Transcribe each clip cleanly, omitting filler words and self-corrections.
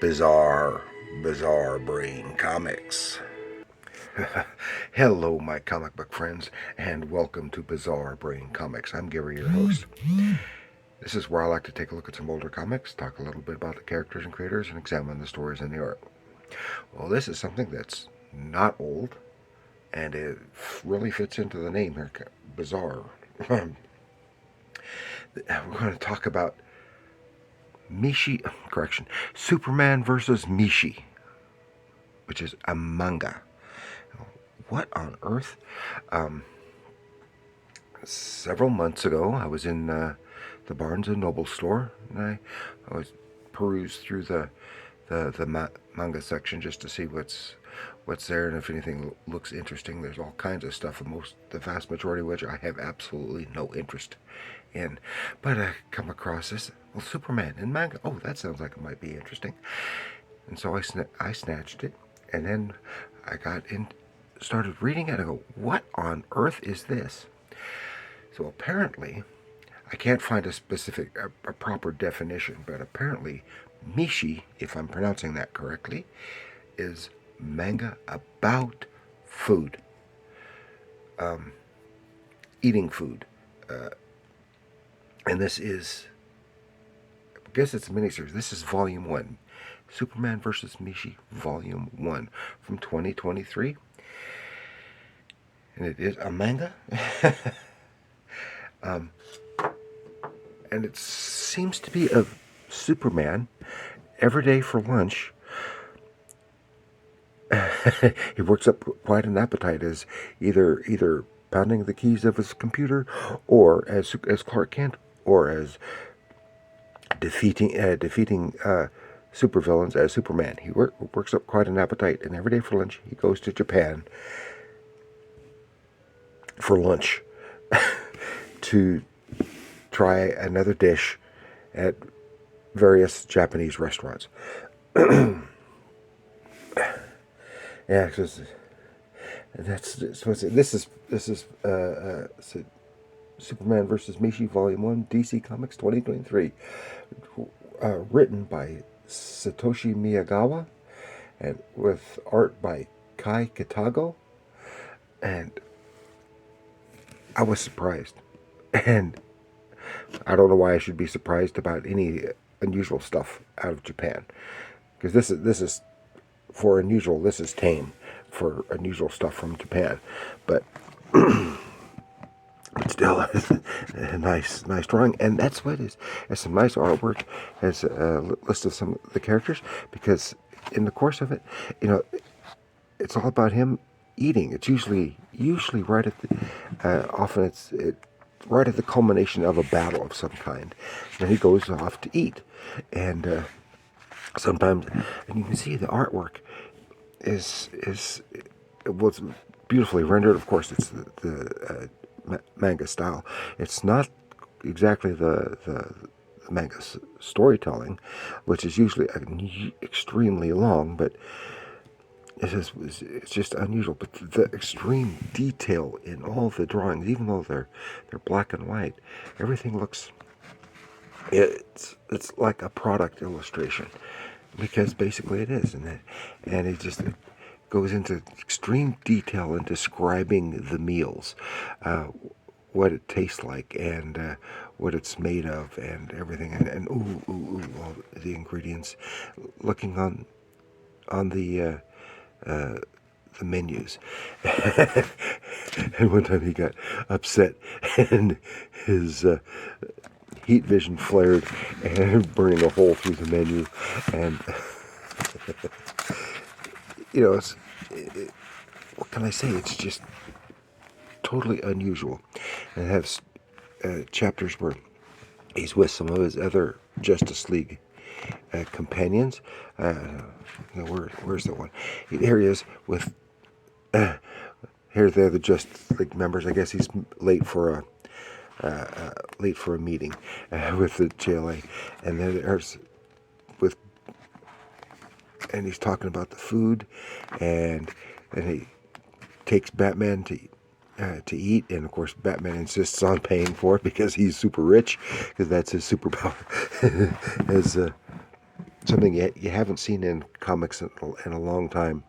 Bizarre Brain Comics. Hello, my comic book friends, and welcome to Bizarre Brain Comics. I'm Gary, your host. This is where I like to take a look at some older comics, talk a little bit about the characters and creators, and examine the stories and the art. Well, this is something that's not old, and it really fits into the name here, bizarre. We're going to talk about Superman versus Meshi, which is a manga. What on earth? Several months ago, I was in the Barnes & Noble store, and I was perused through the manga section just to see what's there, and if anything looks interesting. There's all kinds of stuff, the vast majority of which I have absolutely no interest in. But I come across this, Superman in manga. Oh, that sounds like it might be interesting. And so I snatched it, and then I started reading it. I go, what on earth is this? So apparently, I can't find a proper definition, but apparently Meshi, if I'm pronouncing that correctly, is manga about food. Eating food. And this is, I guess it's a miniseries. This is Volume 1. Superman vs. Meshi, Volume 1 from 2023. And it is a manga. And it seems to be of Superman every day for lunch. He works up quite an appetite as either pounding the keys of his computer, or as Clark Kent, or as defeating supervillains as Superman. He works up quite an appetite, and every day for lunch he goes to Japan for lunch to try another dish at various Japanese restaurants. Yeah, because this is Superman vs. Meshi, Volume 1, DC Comics 2023, written by Satoshi Miyagawa, and with art by Kai Kitago. And I was surprised, and I don't know why I should be surprised about any unusual stuff out of Japan, because this is for unusual. This is tame for unusual stuff from Japan, but still a nice drawing, and that's what it is. Has some nice artwork. Has a list of some of the characters, because in the course of it, it's all about him eating. It's usually right at often it's right at the culmination of a battle of some kind, and he goes off to eat, and sometimes, and you can see the artwork is it's beautifully rendered. Of course, it's the manga style. It's not exactly the manga storytelling, which is usually extremely long, but it's just unusual. But the extreme detail in all the drawings, even though they're black and white, everything looks, it's like a product illustration, because basically it is. And it just goes into extreme detail in describing the meals, what it tastes like, and what it's made of, and everything, and all the ingredients, looking on the menus. And one time he got upset, and his heat vision flared, and burning a hole through the menu. And what can I say? It's just totally unusual. And it has chapters where he's with some of his other Justice League companions. Where's the one? Here he is with. Here they're the Justice League members. I guess he's late for a meeting with the JLA, and then there's and he's talking about the food, and he takes Batman to eat, and of course Batman insists on paying for it because he's super rich, because that's his superpower. something you haven't seen in comics in a long time.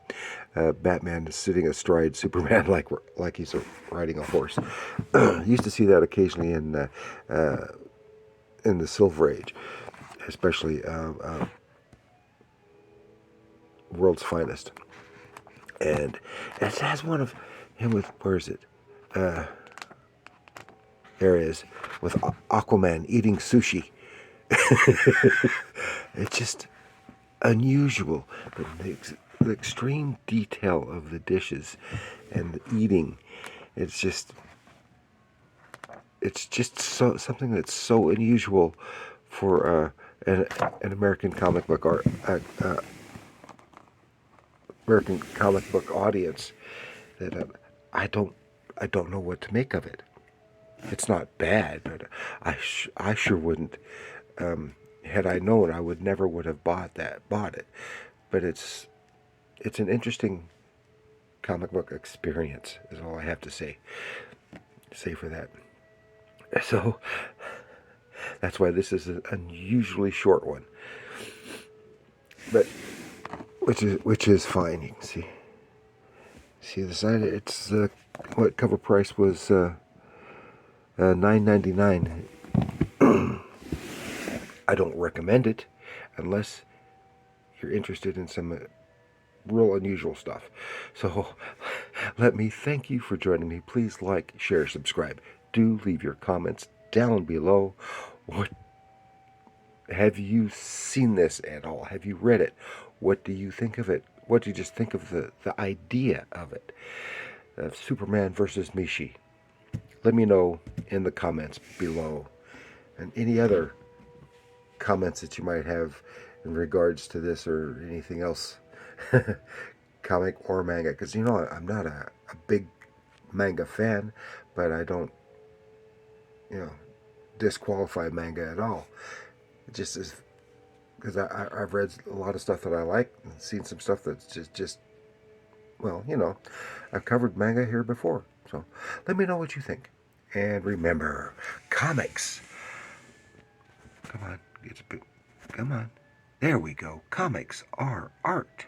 Batman is sitting astride Superman like he's riding a horse. You used to see that occasionally in the Silver Age, especially World's Finest. And it has one of him with, where is it? There it is, with Aquaman eating sushi. It's just unusual, but the extreme detail of the dishes and the eating, it's just so something that's so unusual for an American comic book art American comic book audience that I don't know what to make of it. It's not bad, but I sure wouldn't. Had I known, I would have bought it. But it's an interesting comic book experience, is all I have to say for that. So that's why this is an unusually short one, but which is fine. You can see the side. It's what cover price was $9.99. I don't recommend it unless you're interested in some real unusual stuff. So let me thank you for joining me. Please like, share, subscribe. Do leave your comments down below. What have you seen this at all? Have you read it? What do you think of it? What do you just think of the idea of it? Superman versus Meshi. Let me know in the comments below, and any other comments that you might have in regards to this or anything else, comic or manga, because you know I'm not a big manga fan, but I don't disqualify manga at all. It just is because I've read a lot of stuff that I like and seen some stuff that's just well, I've covered manga here before, so let me know what you think. And remember, comics, come on, come on, there we go, comics are art.